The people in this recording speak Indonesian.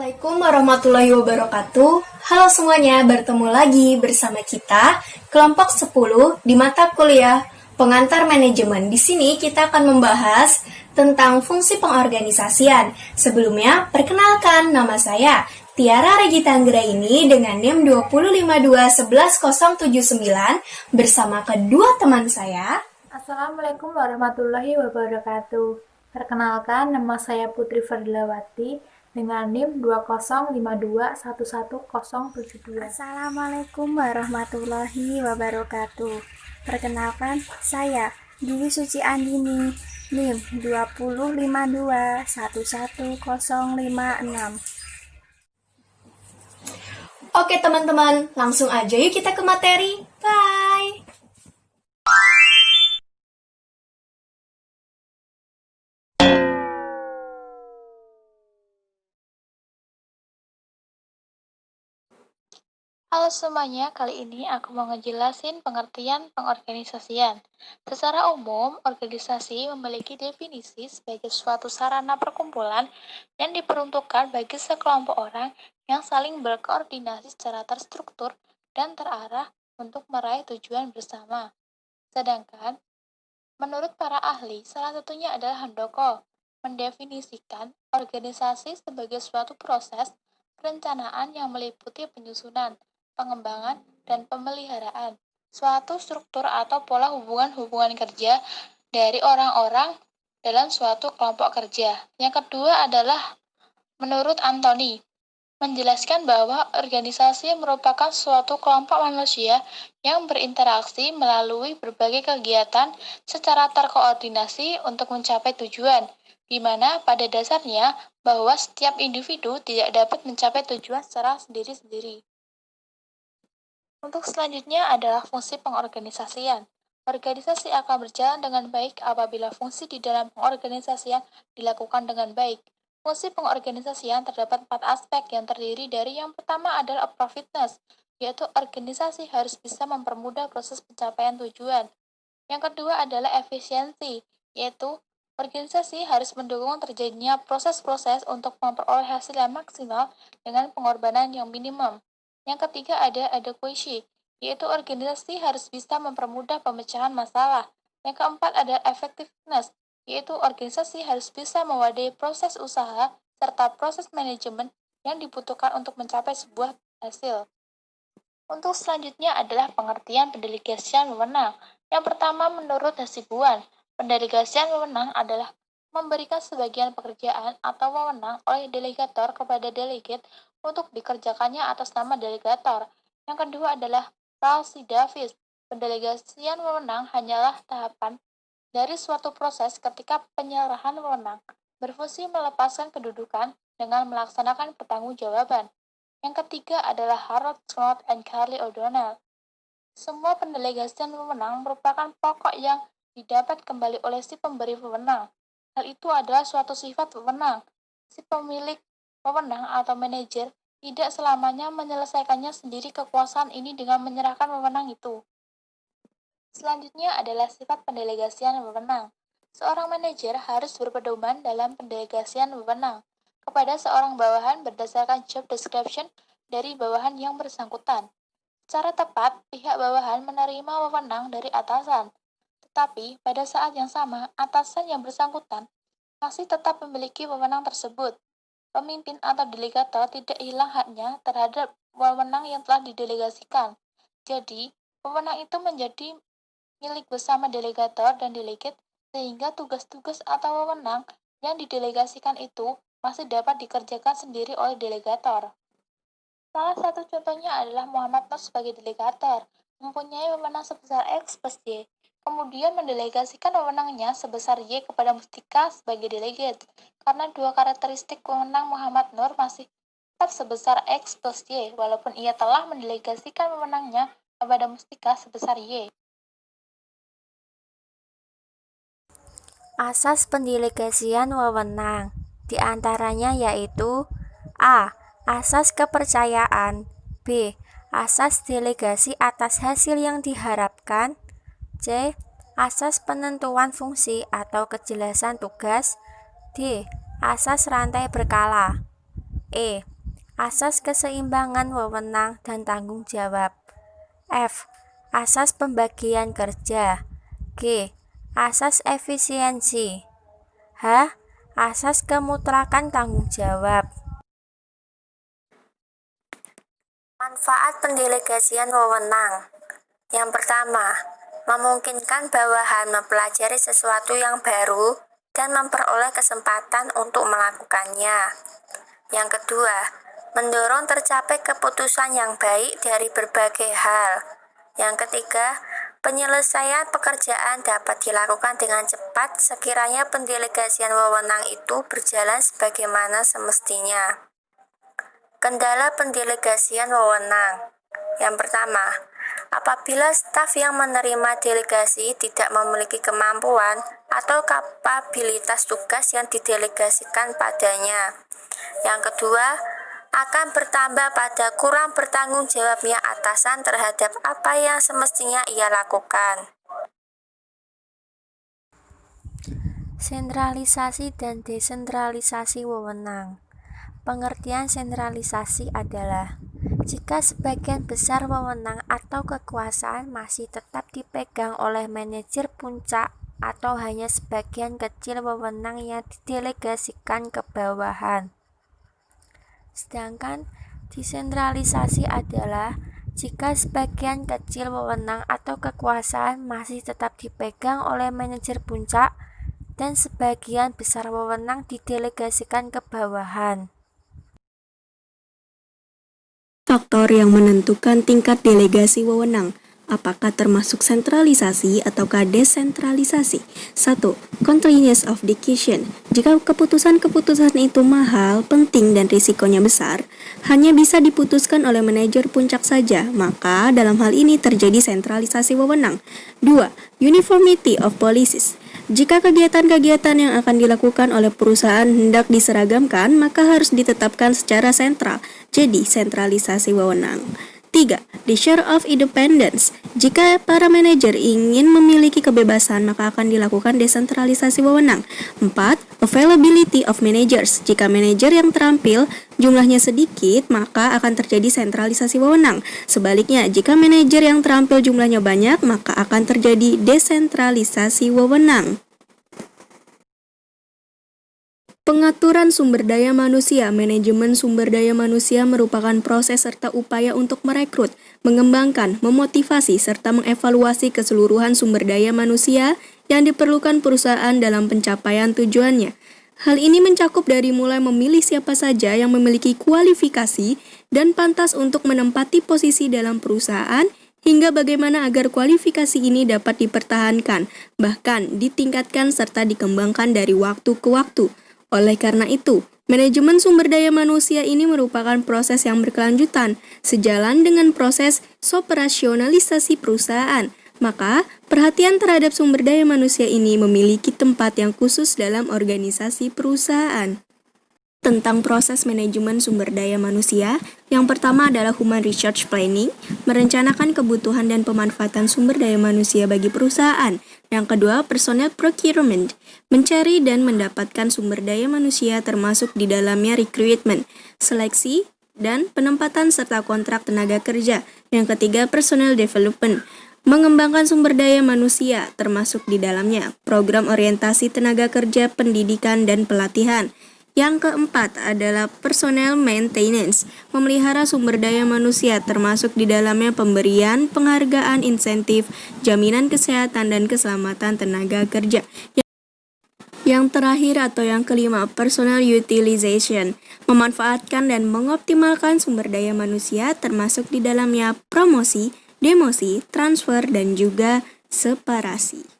Assalamualaikum warahmatullahi wabarakatuh. Halo semuanya, bertemu lagi bersama kita kelompok 10 di mata kuliah Pengantar Manajemen. Di sini kita akan membahas tentang fungsi pengorganisasian. Sebelumnya, perkenalkan nama saya Tiara Regita Anggraini dengan NIM 205211079 bersama kedua teman saya. Assalamualaikum warahmatullahi wabarakatuh. Perkenalkan, nama saya Putri Fardilawati dengan NIM 205211072. Assalamualaikum warahmatullahi wabarakatuh. Perkenalkan, saya Dwi Suci Andini, NIM 205211056. Oke teman-teman, langsung aja yuk kita ke materi. Bye! Halo semuanya, kali ini aku mau ngejelasin pengertian pengorganisasian. Secara umum, organisasi memiliki definisi sebagai suatu sarana perkumpulan yang diperuntukkan bagi sekelompok orang yang saling berkoordinasi secara terstruktur dan terarah untuk meraih tujuan bersama. Sedangkan, menurut para ahli, salah satunya adalah Handoko, mendefinisikan organisasi sebagai suatu proses perencanaan yang meliputi penyusunan, pengembangan, dan pemeliharaan suatu struktur atau pola hubungan-hubungan kerja dari orang-orang dalam suatu kelompok kerja. Yang kedua adalah menurut Anthony, menjelaskan bahwa organisasi merupakan suatu kelompok manusia yang berinteraksi melalui berbagai kegiatan secara terkoordinasi untuk mencapai tujuan, di mana pada dasarnya bahwa setiap individu tidak dapat mencapai tujuan secara sendiri-sendiri. Untuk selanjutnya adalah fungsi pengorganisasian. Organisasi akan berjalan dengan baik apabila fungsi di dalam pengorganisasian dilakukan dengan baik. Fungsi pengorganisasian terdapat 4 aspek yang terdiri dari yang pertama adalah appropriateness, yaitu organisasi harus bisa mempermudah proses pencapaian tujuan. Yang kedua adalah efisiensi, yaitu organisasi harus mendukung terjadinya proses-proses untuk memperoleh hasil yang maksimal dengan pengorbanan yang minimum. Yang ketiga ada adequacy, yaitu organisasi harus bisa mempermudah pemecahan masalah. Yang keempat ada effectiveness, yaitu organisasi harus bisa mewadai proses usaha serta proses manajemen yang dibutuhkan untuk mencapai sebuah hasil. Untuk selanjutnya adalah pengertian pendelegasian wewenang. Yang pertama menurut Hasibuan, pendelegasian wewenang adalah memberikan sebagian pekerjaan atau wewenang oleh delegator kepada delegate untuk dikerjakannya atas nama delegator. Yang kedua adalah Ralsei Davis, pendelegasian wewenang hanyalah tahapan dari suatu proses ketika penyerahan wewenang berfungsi melepaskan kedudukan dengan melaksanakan pertanggungjawaban. Yang ketiga adalah Harold Snow and Carly O'Donnell. Semua pendelegasian wewenang merupakan pokok yang didapat kembali oleh si pemberi wewenang. Hal itu adalah suatu sifat wewenang. Si pemilik wewenang atau manajer tidak selamanya menyelesaikannya sendiri kekuasaan ini dengan menyerahkan wewenang itu. Selanjutnya adalah sifat pendelegasian wewenang. Seorang manajer harus berpedoman dalam pendelegasian wewenang kepada seorang bawahan berdasarkan job description dari bawahan yang bersangkutan. Secara tepat, pihak bawahan menerima wewenang dari atasan, tetapi pada saat yang sama, atasan yang bersangkutan masih tetap memiliki wewenang tersebut. Pemimpin atau delegator tidak hilang haknya terhadap wewenang yang telah didelegasikan. Jadi, wewenang itu menjadi milik bersama delegator dan delegate sehingga tugas-tugas atau wewenang yang didelegasikan itu masih dapat dikerjakan sendiri oleh delegator. Salah satu contohnya adalah Muhammad Nur sebagai delegator, mempunyai wewenang sebesar X plus Y, kemudian mendelegasikan wewenangnya sebesar Y kepada Mustika sebagai delegate, karena dua karakteristik wewenang Muhammad Nur masih tetap sebesar X plus Y, walaupun ia telah mendelegasikan wewenangnya kepada Mustika sebesar Y. Asas pendelegasian wewenang di antaranya yaitu A. Asas kepercayaan, B. Asas delegasi atas hasil yang diharapkan, C. Asas penentuan fungsi atau kejelasan tugas, D. Asas rantai berkala. E. asas keseimbangan wewenang dan tanggung jawab. F. Asas pembagian kerja. G. Asas efisiensi. H. Asas kemutrakan tanggung jawab. Manfaat pendelegasian wewenang. Yang pertama, memungkinkan bawahan mempelajari sesuatu yang baru dan memperoleh kesempatan untuk melakukannya. Yang kedua, mendorong tercapai keputusan yang baik dari berbagai hal. Yang ketiga, penyelesaian pekerjaan dapat dilakukan dengan cepat sekiranya pendelegasian wewenang itu berjalan sebagaimana semestinya. Kendala pendelegasian wewenang. Yang pertama, apabila staf yang menerima delegasi tidak memiliki kemampuan atau kapabilitas tugas yang didelegasikan padanya. Yang kedua, akan bertambah pada kurang bertanggung jawabnya atasan terhadap apa yang semestinya ia lakukan. Sentralisasi dan desentralisasi wewenang. Pengertian sentralisasi adalah jika sebagian besar wewenang atau kekuasaan masih tetap dipegang oleh manajer puncak atau hanya sebagian kecil wewenang yang didelegasikan ke bawahan. Sedangkan desentralisasi adalah jika sebagian kecil wewenang atau kekuasaan masih tetap dipegang oleh manajer puncak dan sebagian besar wewenang didelegasikan ke bawahan. Faktor yang menentukan tingkat delegasi wewenang, apakah termasuk sentralisasi ataukah desentralisasi? 1. Continuous of decision. Jika keputusan-keputusan itu mahal, penting, dan risikonya besar, hanya bisa diputuskan oleh manajer puncak saja, maka dalam hal ini terjadi sentralisasi wewenang. 2. Uniformity of policies. Jika kegiatan-kegiatan yang akan dilakukan oleh perusahaan hendak diseragamkan, maka harus ditetapkan secara sentral, jadi sentralisasi wewenang. 3. The share of independence. Jika para manajer ingin memiliki kebebasan, maka akan dilakukan desentralisasi wewenang. 4. Availability of managers. Jika manajer yang terampil jumlahnya sedikit, maka akan terjadi sentralisasi wewenang. Sebaliknya, jika manajer yang terampil jumlahnya banyak, maka akan terjadi desentralisasi wewenang. Pengaturan sumber daya manusia. Manajemen sumber daya manusia merupakan proses serta upaya untuk merekrut, mengembangkan, memotivasi, serta mengevaluasi keseluruhan sumber daya manusia yang diperlukan perusahaan dalam pencapaian tujuannya. Hal ini mencakup dari mulai memilih siapa saja yang memiliki kualifikasi dan pantas untuk menempati posisi dalam perusahaan, hingga bagaimana agar kualifikasi ini dapat dipertahankan, bahkan ditingkatkan serta dikembangkan dari waktu ke waktu. Oleh karena itu, manajemen sumber daya manusia ini merupakan proses yang berkelanjutan, sejalan dengan proses operasionalisasi perusahaan. Maka, perhatian terhadap sumber daya manusia ini memiliki tempat yang khusus dalam organisasi perusahaan. Tentang proses manajemen sumber daya manusia, yang pertama adalah Human Resource Planning, merencanakan kebutuhan dan pemanfaatan sumber daya manusia bagi perusahaan. Yang kedua, Personnel Procurement, mencari dan mendapatkan sumber daya manusia termasuk di dalamnya recruitment, seleksi, dan penempatan serta kontrak tenaga kerja. Yang ketiga, Personnel Development, mengembangkan sumber daya manusia termasuk di dalamnya program orientasi tenaga kerja, pendidikan, dan pelatihan. Yang keempat adalah Personnel Maintenance, memelihara sumber daya manusia termasuk di dalamnya pemberian, penghargaan, insentif, jaminan kesehatan dan keselamatan tenaga kerja. Yang terakhir atau yang kelima, Personnel Utilization, memanfaatkan dan mengoptimalkan sumber daya manusia termasuk di dalamnya promosi, demosi, transfer, dan juga separasi.